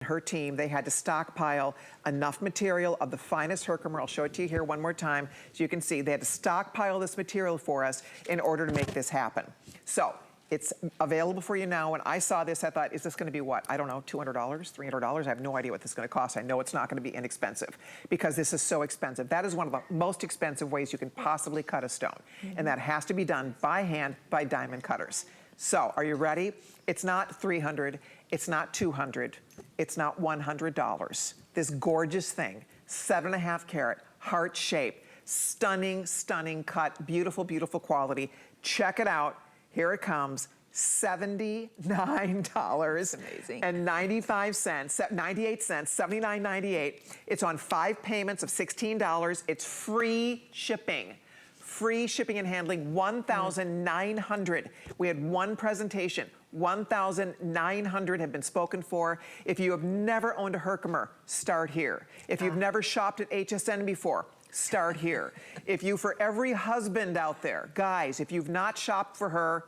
her team, they had to stockpile enough material of the finest Herkimer. I'll show it to you here one more time so you can see. They had to stockpile this material for us in order to make this happen. So it's available for you now. When I saw this, I thought, is this gonna be what? I don't know, $200, $300? I have no idea what this is gonna cost. I know it's not gonna be inexpensive because this is so expensive. That is one of the most expensive ways you can possibly cut a stone. And that has to be done by hand by diamond cutters. So, are you ready? It's not $300, it's not $200, it's not $100. This gorgeous thing, 7.5 carat, heart shape, stunning, stunning cut, beautiful, beautiful quality. Check it out, here it comes, $79.95, 98 cents, $79.98. It's on 5 payments of $16, it's free shipping. Free shipping and handling, 1,900. We had one presentation, 1,900 have been spoken for. If you have never owned a Herkimer, start here. If you've never shopped at HSN before, start here. If you, for every husband out there, guys, if you've not shopped for her,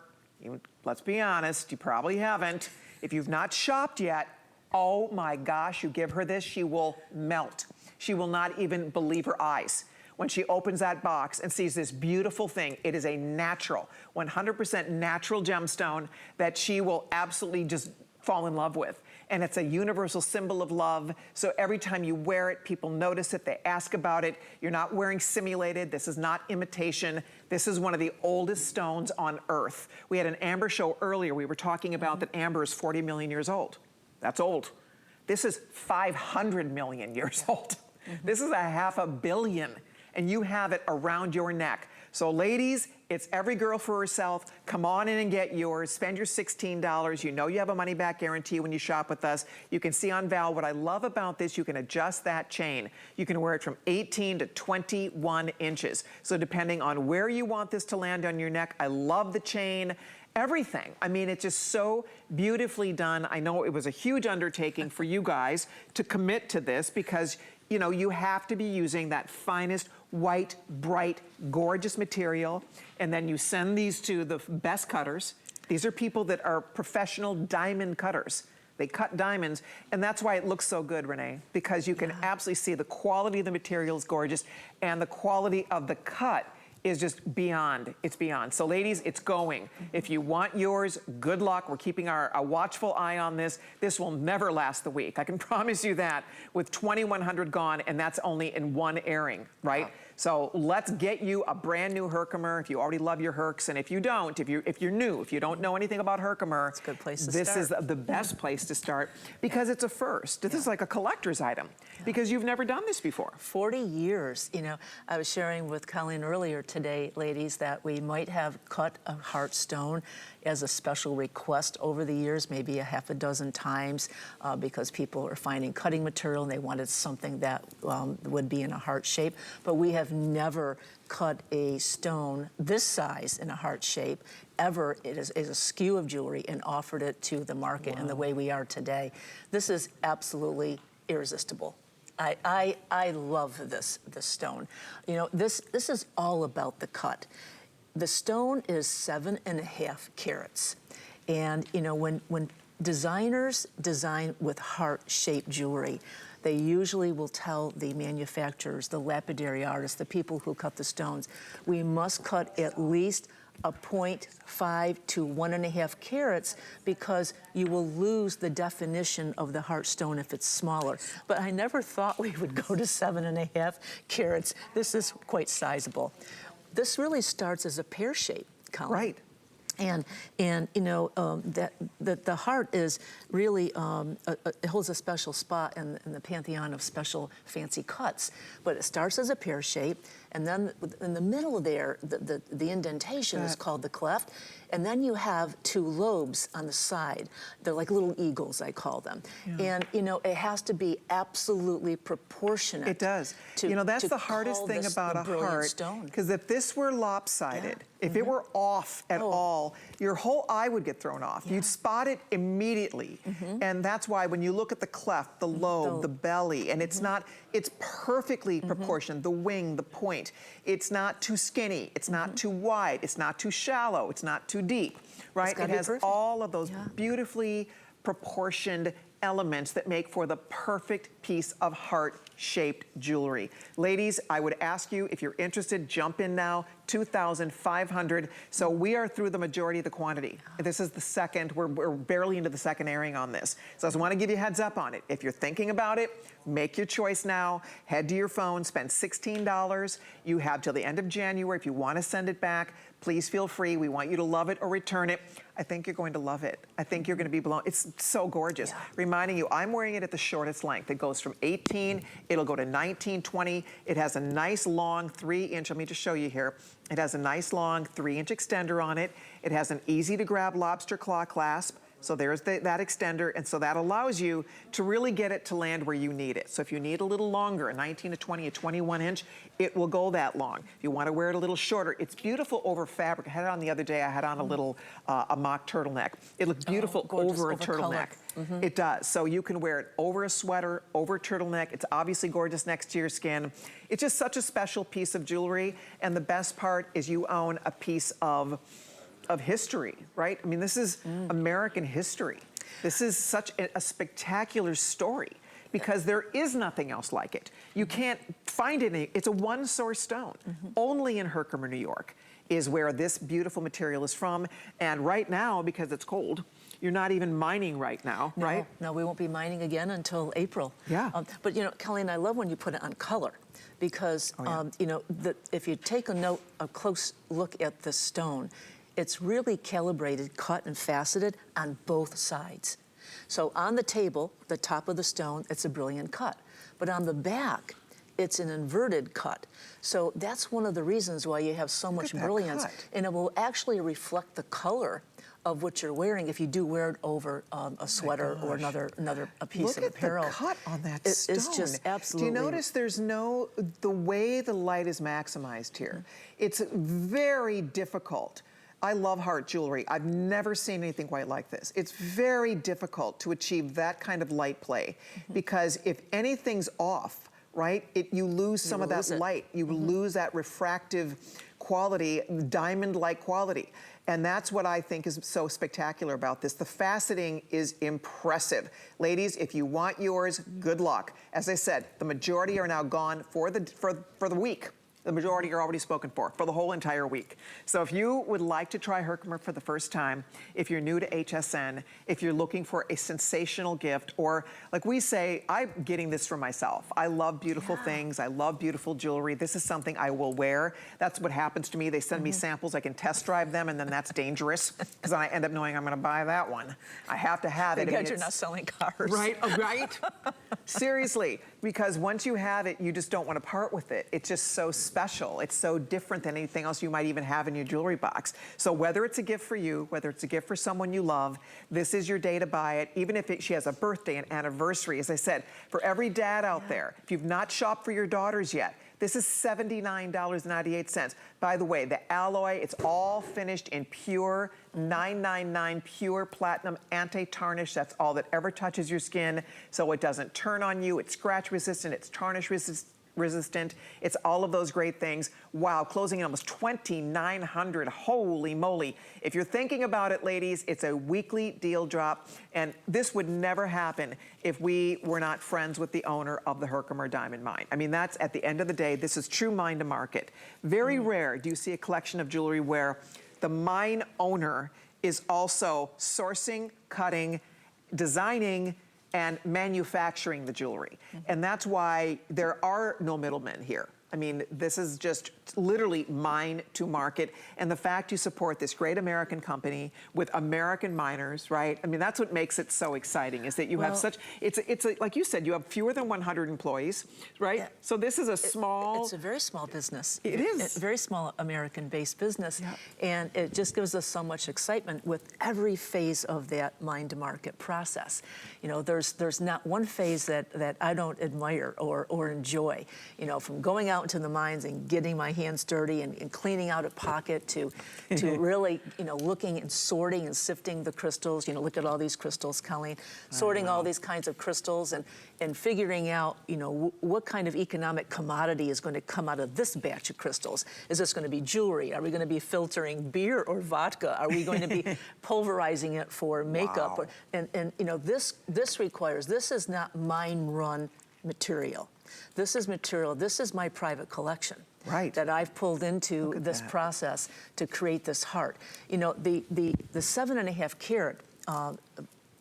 let's be honest, you probably haven't. If you've not shopped yet, oh my gosh, you give her this, she will melt. She will not even believe her eyes when she opens that box and sees this beautiful thing. It is a natural, 100% natural gemstone that she will absolutely just fall in love with. And it's a universal symbol of love. So every time you wear it, people notice it, they ask about it. You're not wearing simulated. This is not imitation. This is one of the oldest stones on Earth. We had an amber show earlier. We were talking about that amber is 40 million years old. That's old. This is 500 million years old. This is a 500 million. And you have it around your neck. So ladies, it's every girl for herself. Come on in and get yours. Spend your $16. You know you have a money back guarantee when you shop with us. You can see on Val, what I love about this, you can adjust that chain. You can wear it from 18 to 21 inches. So depending on where you want this to land on your neck, I love the chain. Everything. I mean, it's just so beautifully done. I know it was a huge undertaking for you guys to commit to this because, you know, you have to be using that finest white, bright, gorgeous material. And then you send these to the best cutters. These are people that are professional diamond cutters. They cut diamonds, and that's why it looks so good, Renee, because you can absolutely see the quality of the material is gorgeous, and the quality of the cut is just beyond, it's beyond. So ladies, it's going. If you want yours, good luck. We're keeping a watchful eye on this. This will never last the week. I can promise you that with 2,100 gone, and that's only in one airing, right? Wow. So let's get you a brand new Herkimer if you already love your Herks, and if you don't, if you're new, if you don't know anything about Herkimer, it's a good place to this start. is the best place to start because it's a first. This is like a collector's item because you've never done this before. 40 years, you know, I was sharing with Colleen earlier today, ladies, that we might have cut a heart stone as a special request over the years, maybe a half a dozen times, because people are finding cutting material and they wanted something that would be in a heart shape. But we have never cut a stone this size in a heart shape ever. It is a skew of jewelry and offered it to the market in the way we are today. This is absolutely irresistible. I love this stone. You know, this is all about the cut. The stone is 7.5 carats. And, you know, when designers design with heart-shaped jewelry, they usually will tell the manufacturers, the lapidary artists, the people who cut the stones, we must cut at least a 0.5 to 1.5 carats because you will lose the definition of the heart stone if it's smaller. But I never thought we would go to 7.5 carats. This is quite sizable. This really starts as a pear shape, Colin. Right. And you know, that the heart is really, it holds a special spot in the pantheon of special fancy cuts. But it starts as a pear shape, and then in the middle there, the indentation is called the cleft, and then you have 2 lobes on the side. They're like little eagles, I call them. And you know, it has to be absolutely proportionate. It does. You know, that's the hardest thing about a heart, because if this were lopsided, if it were off at all, your whole eye would get thrown off. You'd spot it immediately. And that's why when you look at the cleft, the lobe, the belly, and it's not, it's perfectly proportioned, the wing, the point. It's not too skinny, it's not too wide, it's not too shallow, it's not too deep, right? It has all of those beautifully proportioned elements that make for the perfect piece of heart-shaped jewelry. Ladies, I would ask you, if you're interested, jump in now, 2,500. So we are through the majority of the quantity. This is the second, we're barely into the second airing on this. So I just wanna give you a heads up on it. If you're thinking about it, make your choice now. Head to your phone, spend $16. You have till the end of January. If you wanna send it back, please feel free. We want you to love it or return it. I think you're going to love it. I think you're gonna be blown. It's so gorgeous. Yeah. Reminding you, I'm wearing it at the shortest length. It goes from 18, it'll go to 19, 20. It has a nice long 3-inch, let me just show you here. It has a nice long 3-inch extender on it. It has an easy to grab lobster claw clasp. So there's that extender, and so that allows you to really get it to land where you need it. So if you need a little longer, a 19 to 20, a 21 inch, it will go that long. If you want to wear it a little shorter, it's beautiful over fabric. I had it on the other day, I had on a little, a mock turtleneck. It looks beautiful over a turtleneck. It does. So you can wear it over a sweater, over a turtleneck. It's obviously gorgeous next to your skin. It's just such a special piece of jewelry, and the best part is you own a piece of history, right? I mean, this is American history. This is such a spectacular story because there is nothing else like it. You can't find any, it's a one-source stone. Only in Herkimer, New York is where this beautiful material is from. And right now, because it's cold, you're not even mining right now, right? No, we won't be mining again until April. Yeah. But you know, Colleen, I love when you put it on color because, you know, if you take a close look at the stone, it's really calibrated, cut, and faceted on both sides. So on the table, the top of the stone, it's a brilliant cut. But on the back, it's an inverted cut. So that's one of the reasons why you have so much brilliance. And it will actually reflect the color of what you're wearing if you do wear it over a sweater or a piece of apparel. Look at the cut on that stone. It's just absolutely. Do you notice there's the way the light is maximized here, it's very difficult. I love heart jewelry. I've never seen anything quite like this. It's very difficult to achieve that kind of light play because if anything's off, right, you lose some of that light. You lose that refractive quality, diamond-like quality. And that's what I think is so spectacular about this. The faceting is impressive. Ladies, if you want yours, good luck. As I said, the majority are now gone for the week. The majority are already spoken for the whole entire week. So if you would like to try Herkimer for the first time, if you're new to HSN, if you're looking for a sensational gift, or like we say, I'm getting this for myself. I love beautiful things. I love beautiful jewelry. This is something I will wear. That's what happens to me. They send me samples. I can test drive them, and then that's dangerous because I end up knowing I'm going to buy that one. I have to have it. Because you're not selling cars. Right, right. Seriously, because once you have it, you just don't want to part with it. It's just so special. It's so different than anything else you might even have in your jewelry box. So whether it's a gift for you, whether it's a gift for someone you love, this is your day to buy it. Even if she has a birthday, an anniversary, as I said, for every dad out there, if you've not shopped for your daughters yet, this is $79.98. By the way, the alloy, it's all finished in pure 999 pure platinum anti-tarnish. That's all that ever touches your skin. So it doesn't turn on you. It's scratch resistant. It's tarnish resistant. It's all of those great things. Wow, closing in almost 2,900. Holy moly. If you're thinking about it, ladies, it's a weekly deal drop. And this would never happen if we were not friends with the owner of the Herkimer Diamond Mine. I mean, that's at the end of the day, this is true mine to market. Very rare do you see a collection of jewelry where the mine owner is also sourcing, cutting, designing, and manufacturing the jewelry. And that's why there are no middlemen here. I mean, this is just literally mine to market. And the fact you support this great American company with American miners, right? I mean, that's what makes it so exciting is that you have such, like you said, you have fewer than 100 employees, right? Yeah. So this is a small. It's a very small business. It is. It's a very small American-based business. Yeah. And it just gives us so much excitement with every phase of that mine to market process. You know, there's not one phase that I don't admire or enjoy. You know, from going out out into the mines and getting my hands dirty and cleaning out a pocket to really, looking and sorting and sifting the crystals. Look at all these crystals, Colleen. Sorting all these kinds of crystals and figuring out, what kind of economic commodity is going to come out of this batch of crystals. Is this going to be jewelry? Are we going to be filtering beer or vodka? Are we going to be pulverizing it for makeup? Wow. This is not mine-run material. This is material, this is my private collection. Right. That I've pulled into this process to create this heart. The 7.5 carat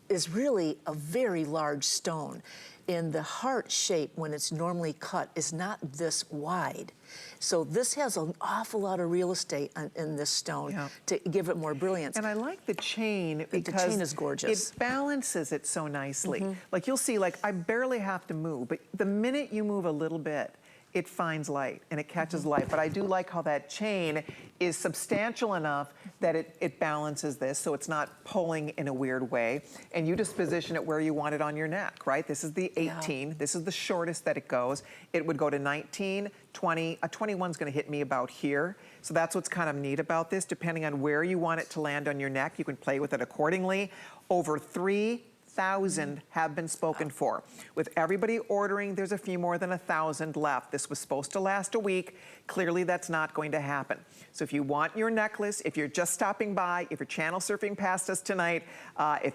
is really a very large stone. And the heart shape, when it's normally cut, is not this wide. So this has an awful lot of real estate in this stone to give it more brilliance. And I like the chain because the chain is gorgeous. It balances it so nicely. Like you'll see, like I barely have to move, but the minute you move a little bit, it finds light and it catches light. But I do like how that chain is substantial enough that it balances this so it's not pulling in a weird way. And you just position it where you want it on your neck, right? This is the 18. Yeah. This is the shortest that it goes. It would go to 19, 20. A 21's gonna hit me about here. So that's what's kind of neat about this. Depending on where you want it to land on your neck, you can play with it accordingly. Over 3,000 have been spoken for. With everybody ordering, there's a few more than 1,000 left. This was supposed to last a week. Clearly, that's not going to happen. So if you want your necklace, if you're just stopping by, if you're channel surfing past us tonight,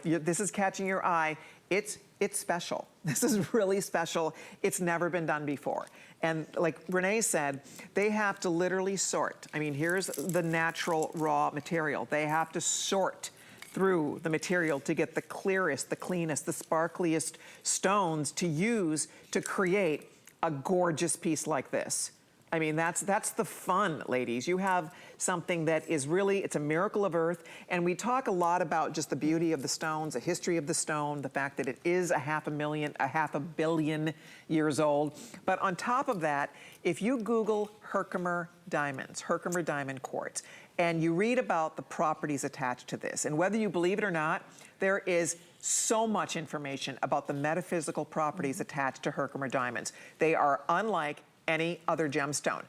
this is catching your eye, it's special. This is really special. It's never been done before. And like Renee said, they have to literally sort. I mean, here's the natural raw material. They have to sort through the material to get the clearest, the cleanest, the sparkliest stones to use to create a gorgeous piece like this. I mean, that's the fun, ladies. You have something that is really, it's a miracle of earth. And we talk a lot about just the beauty of the stones, the history of the stone, the fact that it is a half a billion years old. But on top of that, if you Google Herkimer diamonds, Herkimer diamond quartz, and you read about the properties attached to this, and whether you believe it or not, there is so much information about the metaphysical properties attached to Herkimer diamonds. They are unlike any other gemstone,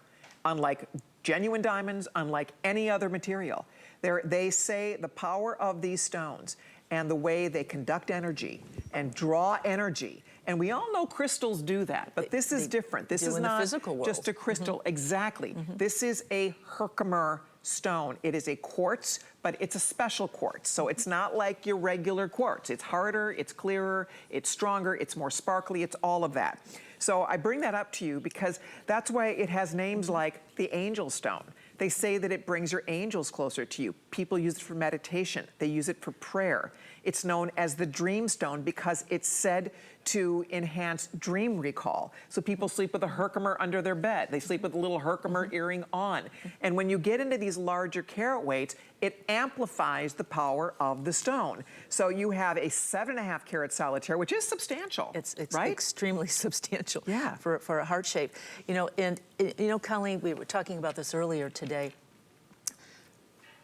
unlike genuine diamonds, unlike any other material. They say the power of these stones and the way they conduct energy and draw energy. And we all know crystals do that, but this is different. This is not just a crystal. Exactly. This is a Herkimer stone. It is a quartz, but it's a special quartz. So it's not like your regular quartz. It's harder, it's clearer, it's stronger, it's more sparkly, it's all of that. So I bring that up to you because that's why it has names like the angel stone. They say that it brings your angels closer to you. People use it for meditation. They use it for prayer. It's known as the dream stone because it's said to enhance dream recall. So people sleep with a Herkimer under their bed. They sleep with a little Herkimer earring on. And when you get into these larger carat weights, it amplifies the power of the stone. So you have a 7.5 carat solitaire, which is substantial. It's right? extremely substantial Yeah. for a heart shape. Colleen, we were talking about this earlier today.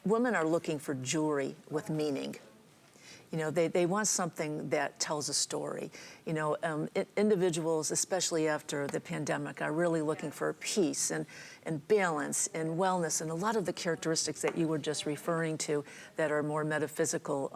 Women are looking for jewelry with meaning. They want something that tells a story. Individuals, especially after the pandemic, are really looking for peace and balance and wellness and a lot of the characteristics that you were just referring to that are more metaphysical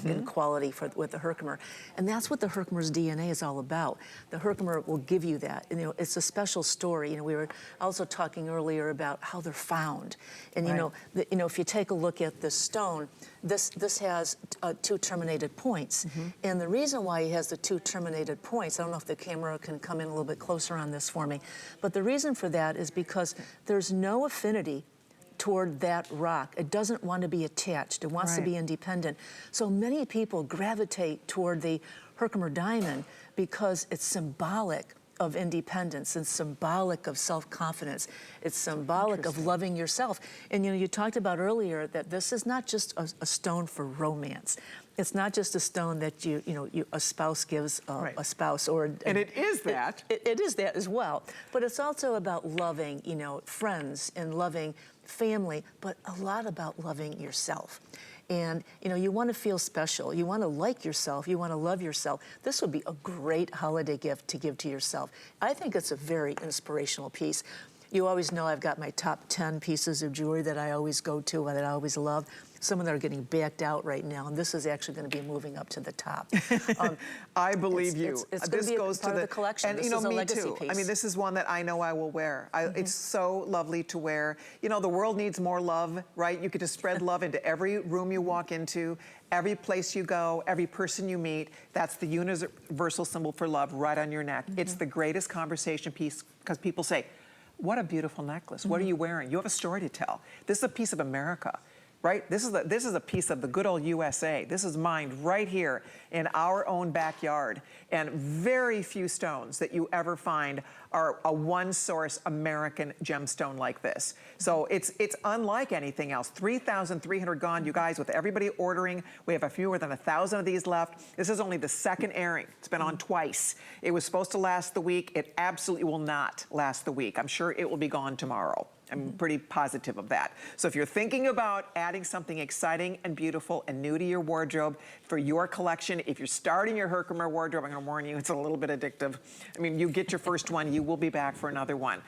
in quality with the Herkimer. And that's what the Herkimer's DNA is all about. The Herkimer will give you that. It's a special story. We were also talking earlier about how they're found. And if you take a look at this stone, this has two terminated points. And the reason why it has the two terminated points, I don't know if the camera can come in a little bit closer on this for me, but the reason for that is because there's no affinity toward that rock. It doesn't want to be attached. It wants to be independent. So many people gravitate toward the Herkimer diamond because it's symbolic of independence and symbolic of self-confidence. It's symbolic of loving yourself. And you talked about earlier that this is not just a stone for romance. It's not just a stone that a spouse gives a spouse, and it is that. It is that as well. But it's also about loving, friends and loving family, but a lot about loving yourself. And you want to feel special. You want to like yourself. You want to love yourself. This would be a great holiday gift to give to yourself. I think it's a very inspirational piece. You always know I've got my top 10 pieces of jewelry that I always go to, that I always love. Some of them are getting backed out right now, and this is actually going to be moving up to the top. I believe you. It's this going to be goes part to of the collection. And this is a me legacy too. Piece. I mean, this is one that I know I will wear. It's so lovely to wear. The world needs more love, right? You get to spread love into every room you walk into, every place you go, every person you meet. That's the universal symbol for love right on your neck. It's the greatest conversation piece because people say, what a beautiful necklace. What are you wearing? You have a story to tell. This is a piece of America, right? This is a piece of the good old USA. This is mined right here in our own backyard. And very few stones that you ever find are a one-source American gemstone like this. So it's unlike anything else. 3,300 gone, you guys, with everybody ordering. We have a fewer than 1,000 of these left. This is only the second airing. It's been on twice. It was supposed to last the week. It absolutely will not last the week. I'm sure it will be gone tomorrow. I'm pretty positive of that. So if you're thinking about adding something exciting and beautiful and new to your wardrobe for your collection, if you're starting your Herkimer wardrobe, I'm gonna warn you, it's a little bit addictive. I mean, you get your first one, you will be back for another one.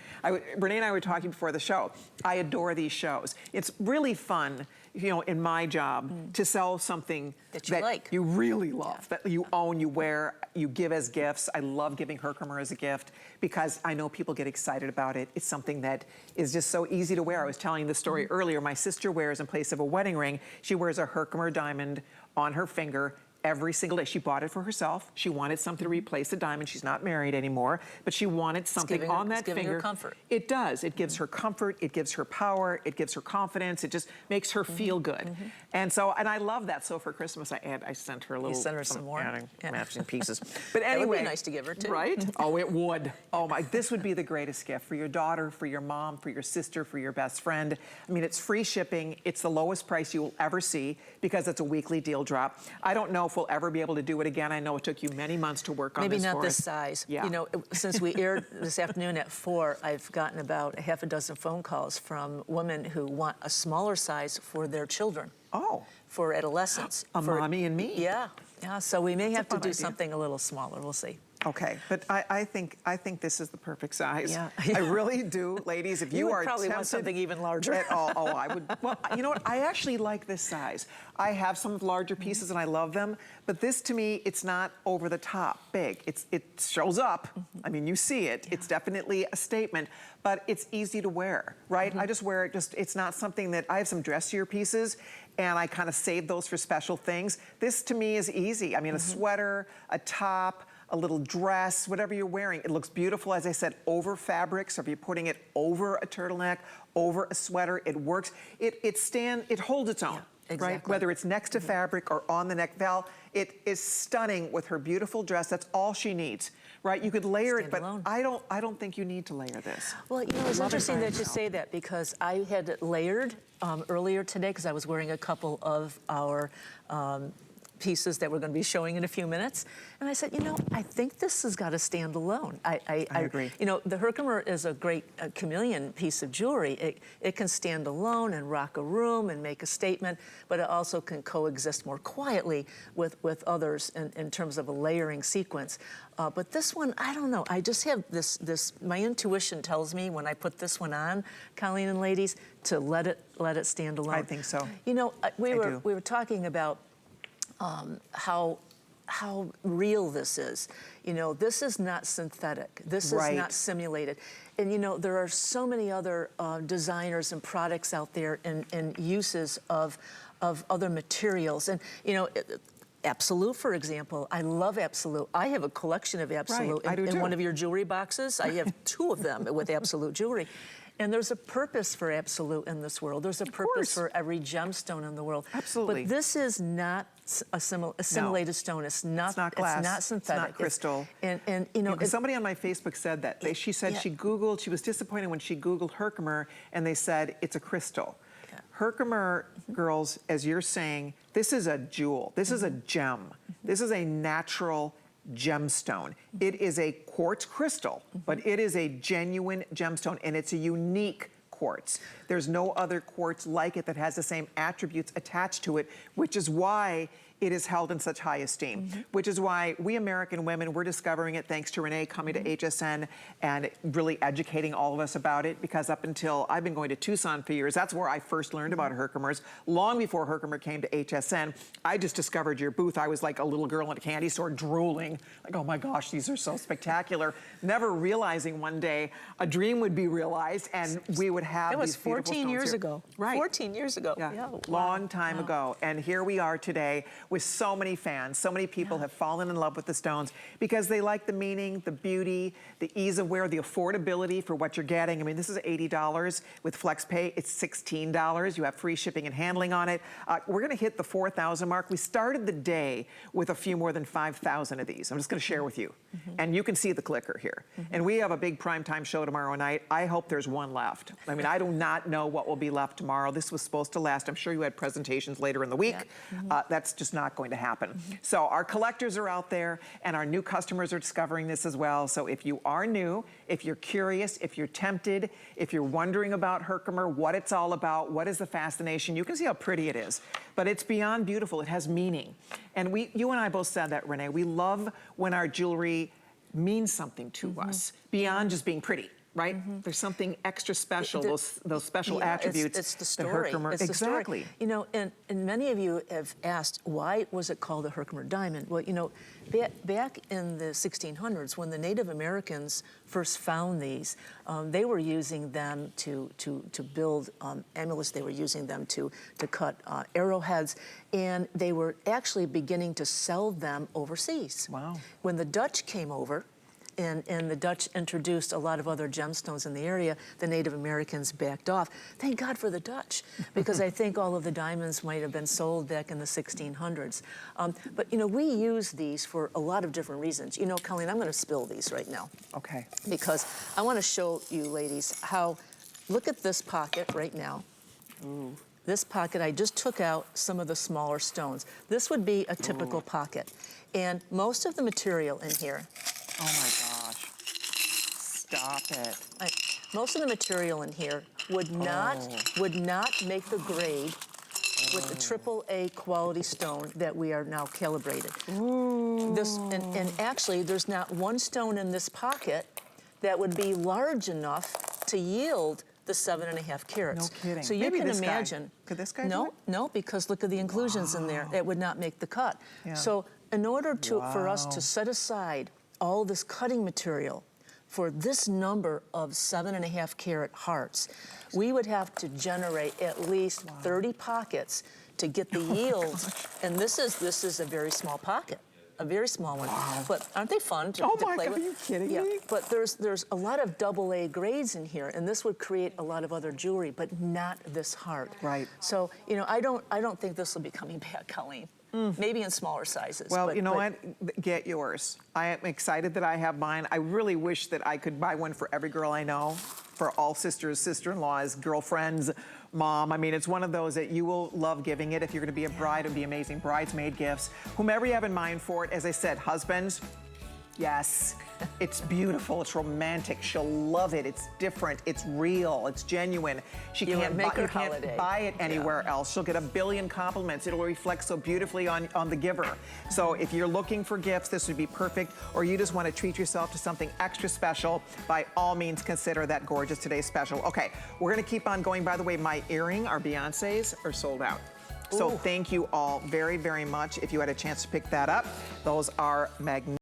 Renee and I were talking before the show. I adore these shows. It's really fun, in my job, to sell something that you really love, that you own, you wear, you give as gifts. I love giving Herkimer as a gift because I know people get excited about it. It's something that is just so easy to wear. I was telling the story earlier. My sister wears, in place of a wedding ring, she wears a Herkimer diamond on her finger every single day. She bought it for herself. She wanted something to replace the diamond. She's not married anymore, but she wanted something on that finger. It's giving her comfort. It does. It gives her comfort. It gives her power. It gives her confidence. It just makes her feel good. And I love that. So for Christmas, I sent her a little. You sent her some more? Matching pieces. But anyway. It would be nice to give her too. Right? Oh, it would. Oh my, this would be the greatest gift for your daughter, for your mom, for your sister, for your best friend. I mean, it's free shipping. It's the lowest price you will ever see because it's a weekly deal drop. I don't know if we'll ever be able to do it again. I know it took you many months to work on this. Maybe not this size. Yeah. Since we aired this afternoon at 4, I've gotten about a half a dozen phone calls from women who want a smaller size for their children. Oh. For adolescents. Mommy and me. Yeah. Yeah. So we may have to do idea. something a little smaller. We'll see. Okay, but I think this is the perfect size. Yeah. I really do, ladies. If you would are probably want something even larger. at all, I would. Well, you know what? I actually like this size. I have some larger pieces and I love them, but this to me, it's not over the top big. It shows up. I mean, you see it. Yeah. It's definitely a statement, but it's easy to wear, right? I just wear it. It's not something that I have some dressier pieces, and I kind of save those for special things. This to me is easy. I mean, a sweater, a top, a little dress, whatever you're wearing. It looks beautiful, as I said, over fabric. So if you're putting it over a turtleneck, over a sweater, it works. It holds its own, yeah, exactly. right? Whether it's next to fabric or on the neck. Val, it is stunning with her beautiful dress. That's all she needs, right? You could layer it, but I don't think you need to layer this. Well, it's interesting that you say that because I had it layered earlier today because I was wearing a couple of our pieces that we're going to be showing in a few minutes. And I said, I think this has got to stand alone. I agree. The Herkimer is a great chameleon piece of jewelry. It can stand alone and rock a room and make a statement, but it also can coexist more quietly with others in terms of a layering sequence. But this one, I don't know. I just have this, my intuition tells me when I put this one on, Colleen and ladies, to let it stand alone. I think so. We were talking about how real this is. This is not synthetic. This is not simulated. And there are so many other designers and products out there and uses of other materials. And Absolute, for example, I love Absolute. I have a collection of Absolute in one of your jewelry boxes. I have 2 of them with Absolute jewelry. And there's a purpose for Absolute in this world. There's a purpose for every gemstone in the world. Absolutely. But this is not a simulated stone. It's not glass. It's not synthetic. It's not crystal. And somebody on my Facebook said that. She said she was disappointed when she Googled Herkimer and they said it's a crystal. Yeah. Herkimer, girls, as you're saying, this is a jewel. This is a gem. This is a natural gemstone. It is a quartz crystal, but it is a genuine gemstone, and it's a unique quartz. There's no other quartz like it that has the same attributes attached to it, which is why it is held in such high esteem, which is why we American women, we're discovering it thanks to Renee coming to HSN and really educating all of us about it, because up until I've been going to Tucson for years, that's where I first learned about Herkimers. Long before Herkimer came to HSN, I just discovered your booth. I was like a little girl in a candy store drooling, like, oh my gosh, these are so spectacular. Never realizing one day a dream would be realized and we would have It was these beautiful 14 stones years here. ago. Right. 14 years ago. Yeah, wow. long time ago. And here we are today with so many fans. So many people have fallen in love with the stones because they like the meaning, the beauty, the ease of wear, the affordability for what you're getting. I mean, this is $80. With FlexPay, it's $16. You have free shipping and handling on it. We're gonna hit the 4,000 mark. We started the day with a few more than 5,000 of these. I'm just gonna share with you. And you can see the clicker here. And we have a big primetime show tomorrow night. I hope there's one left. I mean, I do not know what will be left tomorrow. This was supposed to last. I'm sure you had presentations later in the week. That's just not going to happen. So our collectors are out there and our new customers are discovering this as well. So if you are new, if you're curious, if you're tempted, if you're wondering about Herkimer, what it's all about, what is the fascination, you can see how pretty it is. But it's beyond beautiful, it has meaning. And you and I both said that, Renee, we love when our jewelry means something to us, beyond just being pretty. Right? There's something extra special, those special attributes. It's the story. Herkimer, it's the exactly. Story. You know, and many of you have asked, why was it called the Herkimer diamond? Well, you know, back in the 1600s, when the Native Americans first found these, they were using them to build amulets. They were using them to cut arrowheads, and they were actually beginning to sell them overseas. Wow. When the Dutch came over, and the Dutch introduced a lot of other gemstones in the area, the Native Americans backed off. Thank God for the Dutch, because I think all of the diamonds might have been sold back in the 1600s. But you know, we use these for a lot of different reasons. You know, Colleen, I'm gonna spill these right now. Okay. Because I wanna show you ladies how, look at this pocket right now. Ooh. This pocket, I just took out some of the smaller stones. This would be a typical pocket. And most of the material in here, oh my gosh. Stop it. most of the material in here would not make the grade with the AAA quality stone that we are now calibrated. Ooh. And actually, there's not one stone in this pocket that would be large enough to yield the 7.5 carats. No kidding. So you Maybe can this guy. imagine. Could this guy do No, it? no, because look at the inclusions in there. It would not make the cut. Yeah. So in order for us to set aside all this cutting material for this number of 7.5 carat hearts, we would have to generate at least 30 pockets to get the yield. And this is a very small pocket. A very small one, but aren't they fun to, oh to my play God, with? are you kidding me? But there's a lot of AA grades in here, and this would create a lot of other jewelry, but not this heart. Right. So you know, I don't think this will be coming back, Colleen. Maybe in smaller sizes. Well, but, you know what? Get yours. I am excited that I have mine. I really wish that I could buy one for every girl I know, for all sisters, sister-in-laws, girlfriends, mom. I mean, it's one of those that you will love giving it. If you're going to be a bride, it would be amazing. Bridesmaid gifts. Whomever you have in mind for it, as I said, husbands, yes. It's beautiful, it's romantic, she'll love it, it's different, it's real, it's genuine. You can't buy it anywhere else. She'll get a billion compliments. It'll reflect so beautifully on the giver. So if you're looking for gifts, this would be perfect, or you just want to treat yourself to something extra special, by all means consider that gorgeous today's special. Okay, we're gonna keep on going. By the way, my earring, our Beyonce's, are sold out. So thank you all very, very much. If you had a chance to pick that up, those are magnificent.